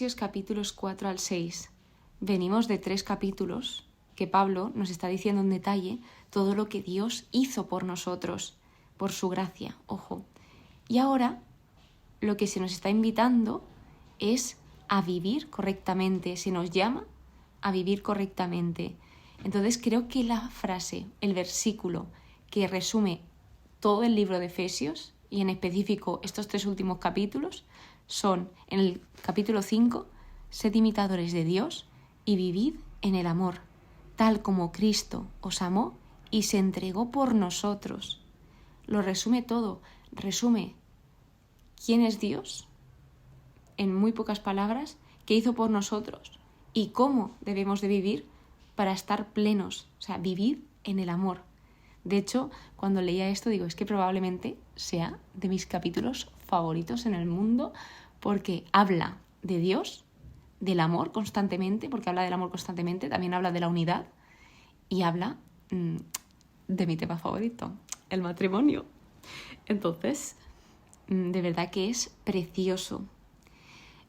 Efesios capítulos 4 al 6. Venimos de 3 capítulos que Pablo nos está diciendo en detalle todo lo que Dios hizo por nosotros, por su gracia, ojo. Y ahora lo que se nos está invitando es a vivir correctamente, se nos llama a vivir correctamente. Entonces creo que la frase, el versículo que resume todo el libro de Efesios, y en específico estos 3 últimos capítulos, son en el capítulo 5, sed imitadores de Dios y vivid en el amor, tal como Cristo os amó y se entregó por nosotros. Lo resume todo, resume quién es Dios, en muy pocas palabras, qué hizo por nosotros y cómo debemos de vivir para estar plenos, o sea, vivir en el amor. De hecho, cuando leía esto digo, es que probablemente sea de mis capítulos favoritos en el mundo porque habla de Dios, del amor constantemente, porque habla del amor constantemente, también habla de la unidad y habla de mi tema favorito, el matrimonio. Entonces, de verdad que es precioso.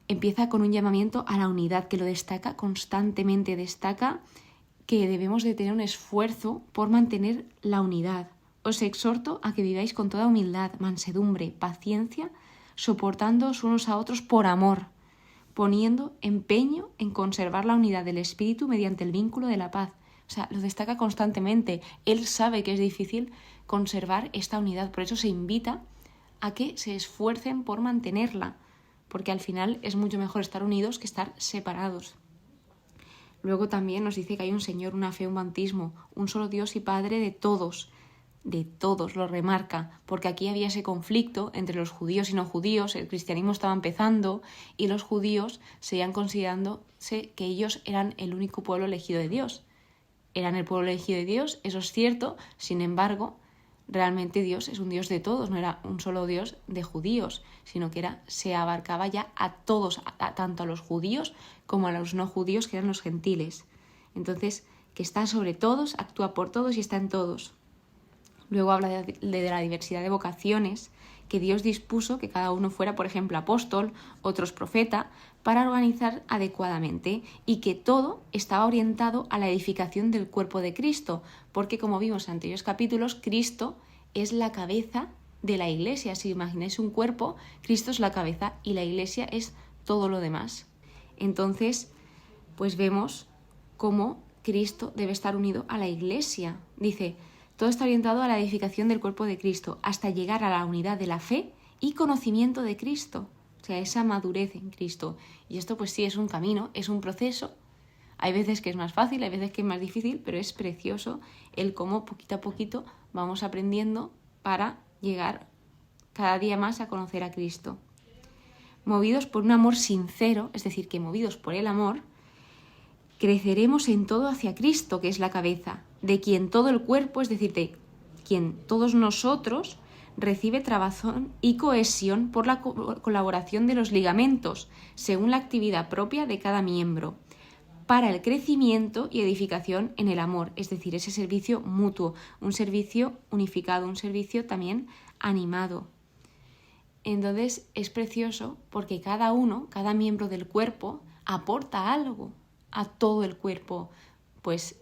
Empieza con un llamamiento a la unidad que lo destaca constantemente, destaca que debemos de tener un esfuerzo por mantener la unidad. Os exhorto a que viváis con toda humildad, mansedumbre, paciencia, soportándoos unos a otros por amor, poniendo empeño en conservar la unidad del espíritu mediante el vínculo de la paz. O sea, lo destaca constantemente. Él sabe que es difícil conservar esta unidad, por eso se invita a que se esfuercen por mantenerla, porque al final es mucho mejor estar unidos que estar separados. Luego también nos dice que hay un Señor, una fe, un bautismo, un solo Dios y Padre de todos, lo remarca, porque aquí había ese conflicto entre los judíos y no judíos, el cristianismo estaba empezando y los judíos seguían considerándose que ellos eran el único pueblo elegido de Dios. Eran el pueblo elegido de Dios, eso es cierto, sin embargo, realmente Dios es un Dios de todos, no era un solo Dios de judíos, sino que se abarcaba ya a todos, tanto a los judíos como a los no judíos, que eran los gentiles. Entonces, que está sobre todos, actúa por todos y está en todos. Luego habla de la diversidad de vocaciones que Dios dispuso que cada uno fuera, por ejemplo, apóstol, otros profeta, para organizar adecuadamente y que todo estaba orientado a la edificación del cuerpo de Cristo, porque como vimos en anteriores capítulos, Cristo es la cabeza de la Iglesia. Si imagináis un cuerpo, Cristo es la cabeza y la Iglesia es todo lo demás. Entonces, pues vemos cómo Cristo debe estar unido a la Iglesia. Dice, todo está orientado a la edificación del cuerpo de Cristo, hasta llegar a la unidad de la fe y conocimiento de Cristo. O sea, esa madurez en Cristo. Y esto pues sí es un camino, es un proceso. Hay veces que es más fácil, hay veces que es más difícil, pero es precioso el cómo poquito a poquito vamos aprendiendo para llegar cada día más a conocer a Cristo. Movidos por un amor sincero, es decir, que movidos por el amor, creceremos en todo hacia Cristo, que es la cabeza, de quien todo el cuerpo, es decir, de quien todos nosotros recibe trabazón y cohesión por la colaboración de los ligamentos, según la actividad propia de cada miembro, para el crecimiento y edificación en el amor, es decir, ese servicio mutuo, un servicio unificado, un servicio también animado. Entonces es precioso porque cada miembro del cuerpo aporta algo a todo el cuerpo, pues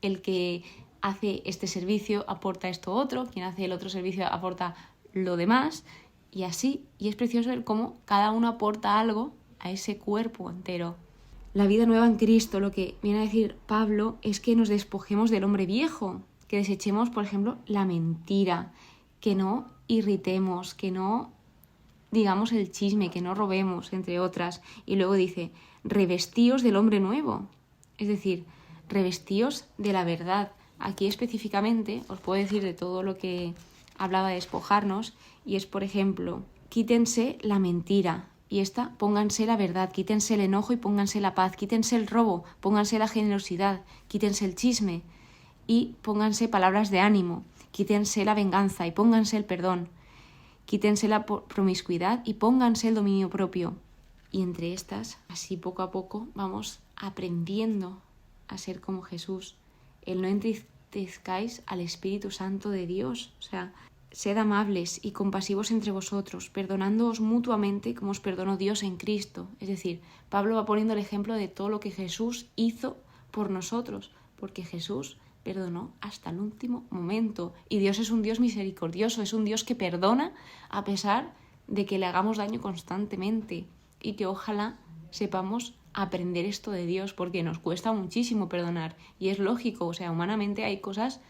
el que hace este servicio aporta esto otro, quien hace el otro servicio aporta lo demás y así, y es precioso ver cómo cada uno aporta algo a ese cuerpo entero. La vida nueva en Cristo, lo que viene a decir Pablo es que nos despojemos del hombre viejo, que desechemos, por ejemplo, la mentira, que no irritemos, que no digamos el chisme, que no robemos, entre otras. Y luego dice, revestíos del hombre nuevo, es decir, revestíos de la verdad. Aquí específicamente os puedo decir de todo lo que hablaba de despojarnos y es, por ejemplo, quítense la mentira y pónganse la verdad, quítense el enojo y pónganse la paz, quítense el robo, pónganse la generosidad, quítense el chisme y pónganse palabras de ánimo, quítense la venganza y pónganse el perdón, quítense la promiscuidad y pónganse el dominio propio. Y entre estas, así poco a poco, vamos aprendiendo a ser como Jesús. El no entristezcáis al Espíritu Santo de Dios. O sea, Sed amables y compasivos entre vosotros, perdonándoos mutuamente como os perdonó Dios en Cristo. Es decir, Pablo va poniendo el ejemplo de todo lo que Jesús hizo por nosotros, porque Jesús perdonó hasta el último momento. Y Dios es un Dios misericordioso, es un Dios que perdona a pesar de que le hagamos daño constantemente. Y que ojalá sepamos aprender esto de Dios, porque nos cuesta muchísimo perdonar. Y es lógico, o sea, humanamente hay cosas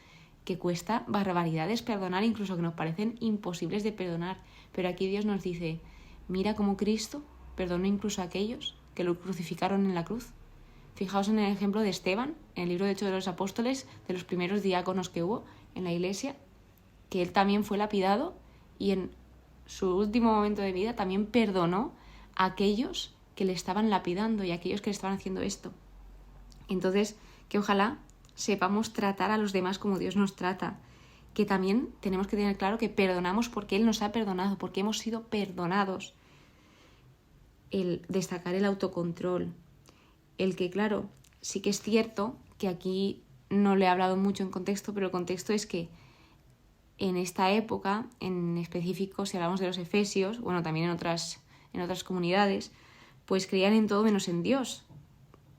que cuesta barbaridades perdonar, incluso que nos parecen imposibles de perdonar. Pero aquí Dios nos dice, mira cómo Cristo perdonó incluso a aquellos que lo crucificaron en la cruz. Fijaos en el ejemplo de Esteban, en el libro de Hechos de los Apóstoles, de los primeros diáconos que hubo en la iglesia, que él también fue lapidado y en su último momento de vida también perdonó a aquellos que le estaban lapidando y a aquellos que le estaban haciendo esto. Entonces, que ojalá sepamos tratar a los demás como Dios nos trata, que también tenemos que tener claro que perdonamos porque Él nos ha perdonado, porque hemos sido perdonados. El destacar el autocontrol, el que, claro, sí que es cierto que aquí no le he hablado mucho en contexto, pero el contexto es que en esta época, en específico, si hablamos de los efesios, bueno, también en otras comunidades, pues creían en todo menos en Dios.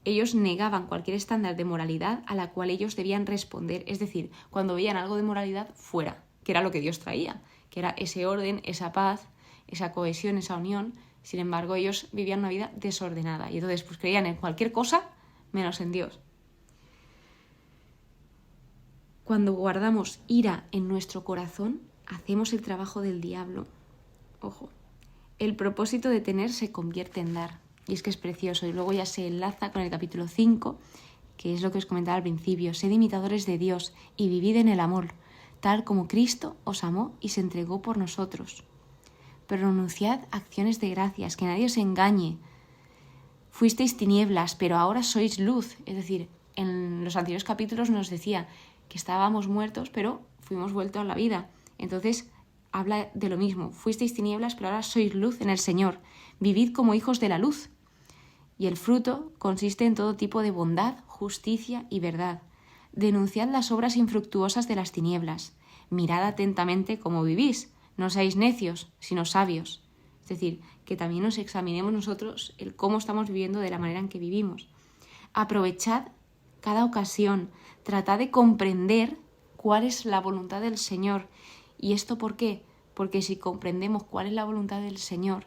Ellos negaban cualquier estándar de moralidad a la cual ellos debían responder. Es decir, cuando veían algo de moralidad, fuera, que era lo que Dios traía, que era ese orden, esa paz, esa cohesión, esa unión. Sin embargo, ellos vivían una vida desordenada y entonces pues creían en cualquier cosa menos en Dios. Cuando guardamos ira en nuestro corazón, hacemos el trabajo del diablo. Ojo, el propósito de tener se convierte en dar. Y es que es precioso. Y luego ya se enlaza con el capítulo 5, que es lo que os comentaba al principio. Sed imitadores de Dios y vivid en el amor, tal como Cristo os amó y se entregó por nosotros. Pronunciad acciones de gracias, que nadie os engañe. Fuisteis tinieblas, pero ahora sois luz. Es decir, en los anteriores capítulos nos decía que estábamos muertos, pero fuimos vueltos a la vida. Entonces, habla de lo mismo. Fuisteis tinieblas, pero ahora sois luz en el Señor. Vivid como hijos de la luz. Y el fruto consiste en todo tipo de bondad, justicia y verdad. Denunciad las obras infructuosas de las tinieblas. Mirad atentamente cómo vivís. No seáis necios, sino sabios. Es decir, que también nos examinemos nosotros el cómo estamos viviendo de la manera en que vivimos. Aprovechad cada ocasión. Tratad de comprender cuál es la voluntad del Señor. ¿Y esto por qué? Porque si comprendemos cuál es la voluntad del Señor,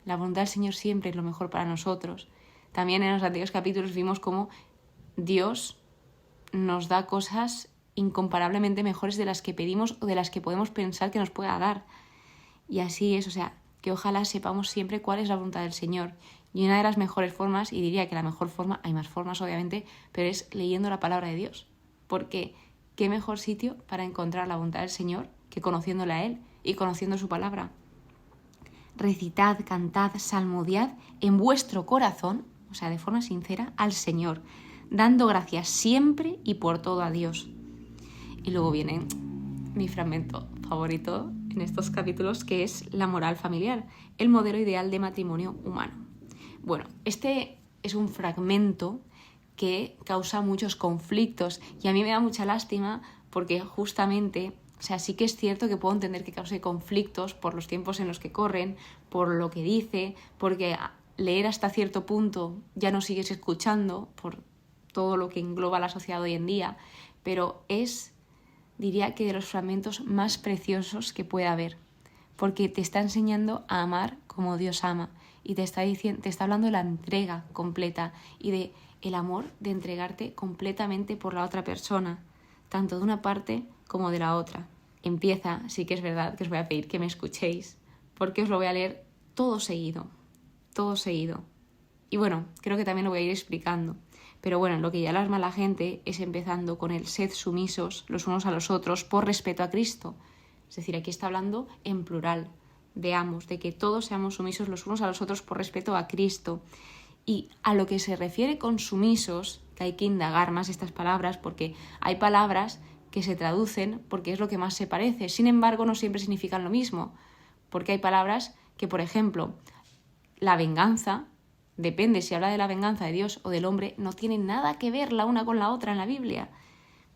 la voluntad del Señor siempre es lo mejor para nosotros. También en los anteriores capítulos vimos cómo Dios nos da cosas incomparablemente mejores de las que pedimos o de las que podemos pensar que nos pueda dar. Y así es, o sea, que ojalá sepamos siempre cuál es la voluntad del Señor. Y una de las mejores formas, y diría que la mejor forma, hay más formas obviamente, pero es leyendo la palabra de Dios. Porque qué mejor sitio para encontrar la voluntad del Señor que conociéndole a Él y conociendo su palabra. Recitad, cantad, salmodiad en vuestro corazón, o sea, de forma sincera, al Señor, dando gracias siempre y por todo a Dios. Y luego viene mi fragmento favorito en estos capítulos, que es la moral familiar, el modelo ideal de matrimonio humano. Bueno, este es un fragmento que causa muchos conflictos y a mí me da mucha lástima porque justamente, o sea, sí que es cierto que puedo entender que cause conflictos por los tiempos en los que corren, por lo que dice, porque leer hasta cierto punto ya no sigues escuchando por todo lo que engloba la sociedad hoy en día, pero es, diría que de los fragmentos más preciosos que puede haber, porque te está enseñando a amar como Dios ama y te está hablando de la entrega completa y de el amor de entregarte completamente por la otra persona, tanto de una parte como de la otra. Empieza, sí que es verdad que os voy a pedir que me escuchéis, porque os lo voy a leer todo seguido. Y bueno, creo que también lo voy a ir explicando. Pero bueno, lo que ya alarma a la gente es empezando con el sed sumisos los unos a los otros por respeto a Cristo. Es decir, aquí está hablando en plural, de ambos, de que todos seamos sumisos los unos a los otros por respeto a Cristo. Y a lo que se refiere con sumisos, que hay que indagar más estas palabras, porque hay palabras que se traducen porque es lo que más se parece. Sin embargo, no siempre significan lo mismo, porque hay palabras que, por ejemplo, la venganza, depende si habla de la venganza de Dios o del hombre, no tiene nada que ver la una con la otra en la Biblia,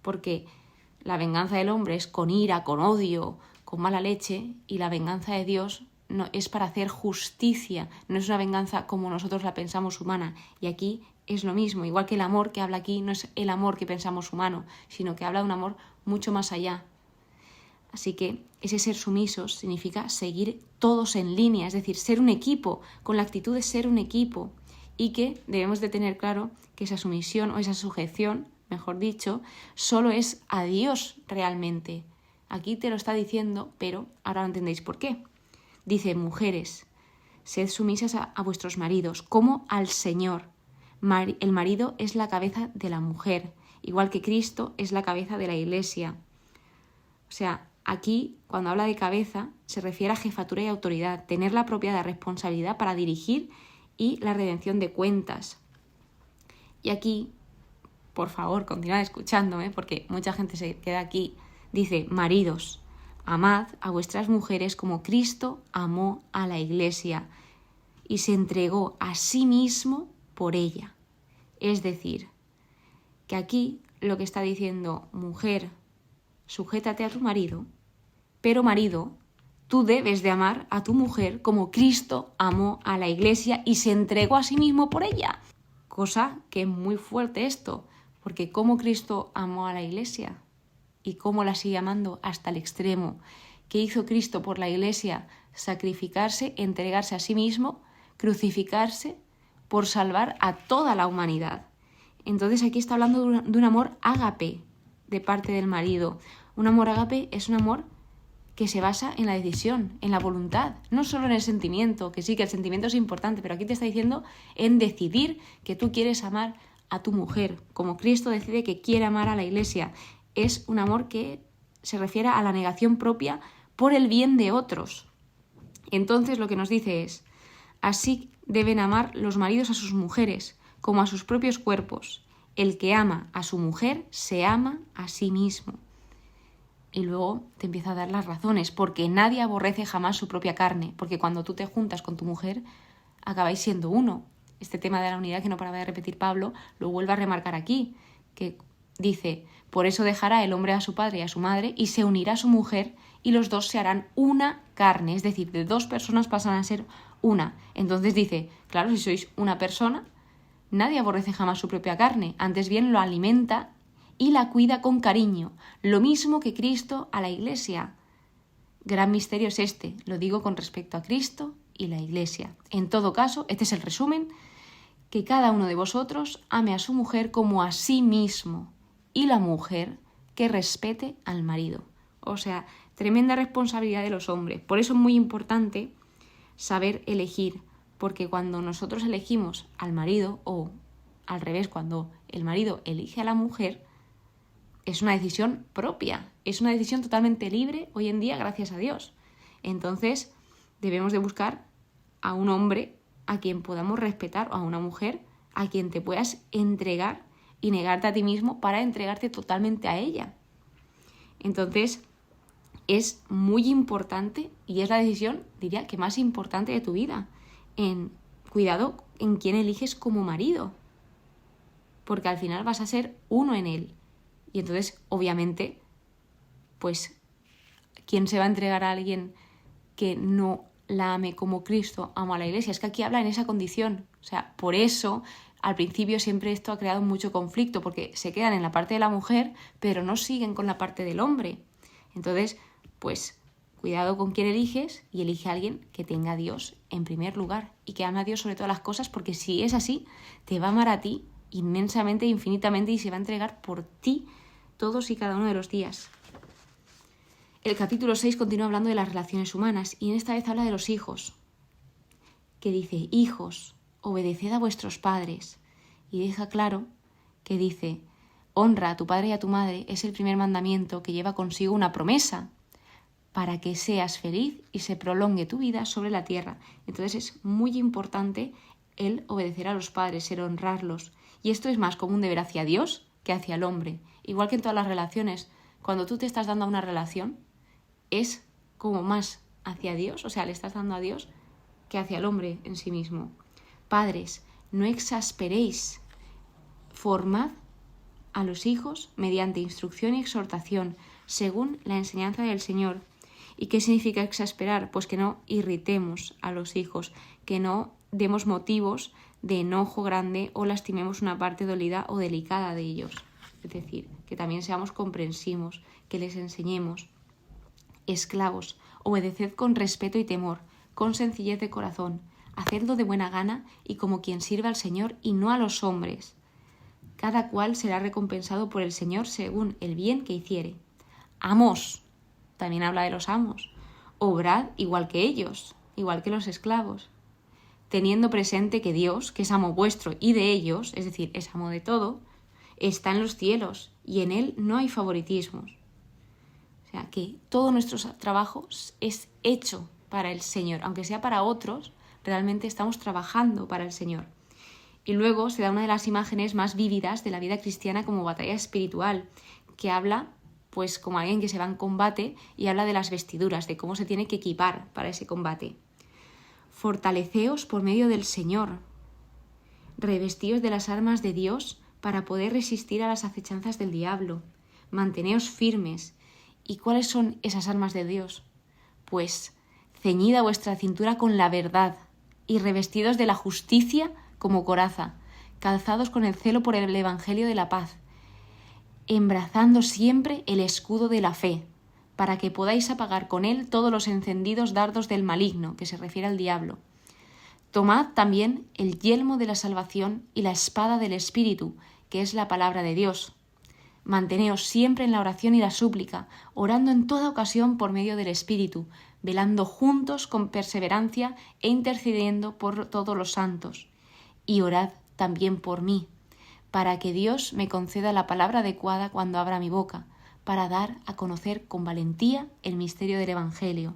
porque la venganza del hombre es con ira, con odio, con mala leche y la venganza de Dios no, es para hacer justicia, no es una venganza como nosotros la pensamos humana. Y aquí es lo mismo, igual que el amor que habla aquí no es el amor que pensamos humano, sino que habla de un amor mucho más allá. Así que ese ser sumisos significa seguir todos en línea, es decir, ser un equipo, con la actitud de ser un equipo, y que debemos de tener claro que esa sumisión o esa sujeción, mejor dicho, solo es a Dios realmente. Aquí te lo está diciendo, pero ahora entendéis por qué. Dice: mujeres, sed sumisas a vuestros maridos, como al Señor. El marido es la cabeza de la mujer, igual que Cristo es la cabeza de la Iglesia. O sea, aquí, cuando habla de cabeza, se refiere a jefatura y autoridad, tener la apropiada responsabilidad para dirigir y la redención de cuentas. Y aquí, por favor, continuad escuchándome, porque mucha gente se queda aquí. Dice: maridos, amad a vuestras mujeres como Cristo amó a la Iglesia y se entregó a sí mismo por ella. Es decir, que aquí lo que está diciendo: mujer, sujétate a tu marido, pero marido, tú debes de amar a tu mujer como Cristo amó a la Iglesia y se entregó a sí mismo por ella. Cosa que es muy fuerte esto, porque ¿cómo Cristo amó a la Iglesia? ¿Y cómo la sigue amando hasta el extremo? ¿Qué hizo Cristo por la Iglesia? Sacrificarse, entregarse a sí mismo, crucificarse por salvar a toda la humanidad. Entonces aquí está hablando de un amor ágape de parte del marido. Un amor ágape es un amor que se basa en la decisión, en la voluntad, no solo en el sentimiento, que sí, que el sentimiento es importante, pero aquí te está diciendo en decidir que tú quieres amar a tu mujer, como Cristo decide que quiere amar a la Iglesia. Es un amor que se refiere a la negación propia por el bien de otros. Entonces lo que nos dice es: así deben amar los maridos a sus mujeres como a sus propios cuerpos. El que ama a su mujer se ama a sí mismo. Y luego te empieza a dar las razones, porque nadie aborrece jamás su propia carne, porque cuando tú te juntas con tu mujer acabáis siendo uno. Este tema de la unidad que no paraba de repetir Pablo lo vuelve a remarcar aquí, que dice: por eso dejará el hombre a su padre y a su madre y se unirá a su mujer y los dos se harán una carne, es decir, de dos personas pasan a ser una. Entonces dice, claro, si sois una persona, nadie aborrece jamás su propia carne, antes bien lo alimenta y la cuida con cariño, lo mismo que Cristo a la Iglesia. Gran misterio es este, lo digo con respecto a Cristo y la Iglesia. En todo caso, este es el resumen: que cada uno de vosotros ame a su mujer como a sí mismo, y la mujer que respete al marido. O sea, tremenda responsabilidad de los hombres. Por eso es muy importante saber elegir, porque cuando nosotros elegimos al marido, o al revés, cuando el marido elige a la mujer, es una decisión propia, es una decisión totalmente libre hoy en día, gracias a Dios. Entonces, debemos de buscar a un hombre a quien podamos respetar, o a una mujer a quien te puedas entregar y negarte a ti mismo para entregarte totalmente a ella. Entonces, es muy importante y es la decisión, diría, que más importante de tu vida. Cuidado en quién eliges como marido, porque al final vas a ser uno en él. Y entonces, obviamente, pues, ¿quién se va a entregar a alguien que no la ame como Cristo amó a la Iglesia? Es que aquí habla en esa condición. O sea, por eso, al principio siempre esto ha creado mucho conflicto, porque se quedan en la parte de la mujer, pero no siguen con la parte del hombre. Entonces, pues, cuidado con quién eliges, y elige a alguien que tenga a Dios en primer lugar y que ame a Dios sobre todas las cosas, porque si es así, te va a amar a ti inmensamente, infinitamente, y se va a entregar por ti todos y cada uno de los días. El capítulo 6 continúa hablando de las relaciones humanas, y en esta vez habla de los hijos, que dice: hijos, obedeced a vuestros padres, y deja claro que dice: honra a tu padre y a tu madre, es el primer mandamiento que lleva consigo una promesa para que seas feliz y se prolongue tu vida sobre la tierra. Entonces es muy importante el obedecer a los padres, el honrarlos. Y esto es más como un deber hacia Dios que hacia el hombre. Igual que en todas las relaciones, cuando tú te estás dando a una relación, es como más hacia Dios, o sea, le estás dando a Dios que hacia el hombre en sí mismo. Padres, no exasperéis, formad a los hijos mediante instrucción y exhortación, según la enseñanza del Señor, ¿Y qué significa exasperar? Pues que no irritemos a los hijos, que no demos motivos de enojo grande o lastimemos una parte dolida o delicada de ellos. Es decir, que también seamos comprensivos, que les enseñemos. Esclavos, obedeced con respeto y temor, con sencillez de corazón, hacedlo de buena gana y como quien sirve al Señor y no a los hombres. Cada cual será recompensado por el Señor según el bien que hiciere. Amos, también habla de los amos, obrad igual que ellos, igual que los esclavos, teniendo presente que Dios, que es amo vuestro y de ellos, es decir, es amo de todo, está en los cielos y en Él no hay favoritismos. O sea, que todo nuestro trabajo es hecho para el Señor, aunque sea para otros, realmente estamos trabajando para el Señor. Y luego se da una de las imágenes más vívidas de la vida cristiana como batalla espiritual, que habla pues como alguien que se va en combate y habla de las vestiduras, de cómo se tiene que equipar para ese combate. Fortaleceos por medio del Señor, revestíos de las armas de Dios para poder resistir a las acechanzas del diablo, manteneos firmes. ¿Y cuáles son esas armas de Dios? Pues ceñida vuestra cintura con la verdad y revestidos de la justicia como coraza, calzados con el celo por el evangelio de la paz, embrazando siempre el escudo de la fe, para que podáis apagar con él todos los encendidos dardos del maligno, que se refiere al diablo. Tomad también el yelmo de la salvación y la espada del Espíritu, que es la palabra de Dios. Manteneos siempre en la oración y la súplica, orando en toda ocasión por medio del Espíritu, velando juntos con perseverancia e intercediendo por todos los santos. Y orad también por mí, para que Dios me conceda la palabra adecuada cuando abra mi boca, para dar a conocer con valentía el misterio del Evangelio.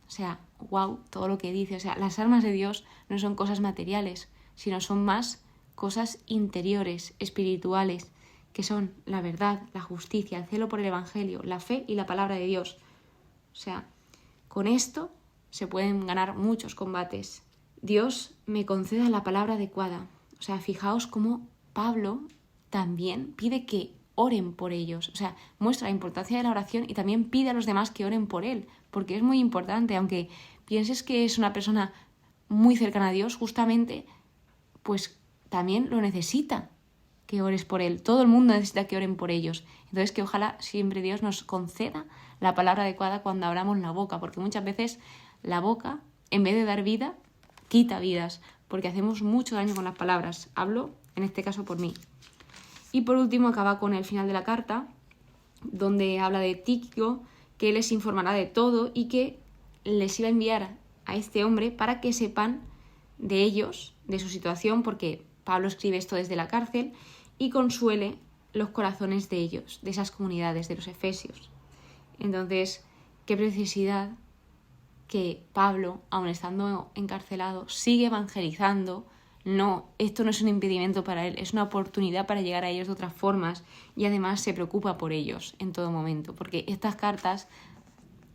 O sea, wow, todo lo que dice. O sea, las armas de Dios no son cosas materiales, sino son más cosas interiores, espirituales, que son la verdad, la justicia, el celo por el Evangelio, la fe y la palabra de Dios. O sea, con esto se pueden ganar muchos combates. Dios me conceda la palabra adecuada. O sea, fijaos cómo Pablo también pide que oren por ellos. O sea, muestra la importancia de la oración y también pide a los demás que oren por él, porque es muy importante. Aunque pienses que es una persona muy cercana a Dios, justamente, pues también lo necesita, que ores por él. Todo el mundo necesita que oren por ellos. Entonces, que ojalá siempre Dios nos conceda la palabra adecuada cuando abramos la boca, porque muchas veces la boca, en vez de dar vida, quita vidas, porque hacemos mucho daño con las palabras. Hablo, en este caso, por mí. Y por último, acaba con el final de la carta, donde habla de Tíquico, que les informará de todo y que les iba a enviar a este hombre para que sepan de ellos, de su situación, porque Pablo escribe esto desde la cárcel, y consuele los corazones de ellos, de esas comunidades, de los efesios. Entonces, qué preciosidad que Pablo, aun estando encarcelado, sigue evangelizando. No, esto no es un impedimento para él, es una oportunidad para llegar a ellos de otras formas, y además se preocupa por ellos en todo momento, porque estas cartas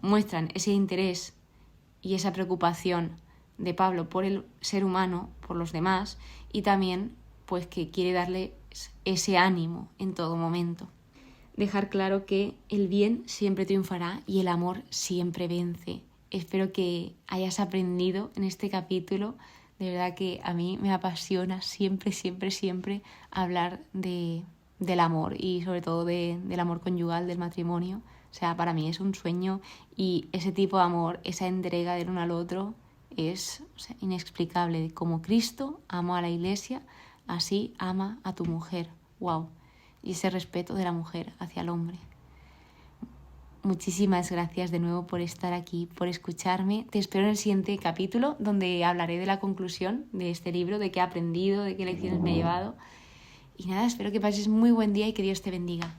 muestran ese interés y esa preocupación de Pablo por el ser humano, por los demás, y también pues que quiere darle ese ánimo en todo momento. Dejar claro que el bien siempre triunfará y el amor siempre vence. Espero que hayas aprendido en este capítulo. De verdad que a mí me apasiona siempre hablar del amor y sobre todo del amor conyugal, del matrimonio. O sea, para mí es un sueño, y ese tipo de amor, esa entrega del uno al otro es, o sea, inexplicable. Como Cristo amó a la Iglesia, así ama a tu mujer. ¡Wow! Y ese respeto de la mujer hacia el hombre. Muchísimas gracias de nuevo por estar aquí, por escucharme. Te espero en el siguiente capítulo, donde hablaré de la conclusión de este libro, de qué he aprendido, de qué lecciones me he llevado. Y nada, espero que pases muy buen día y que Dios te bendiga.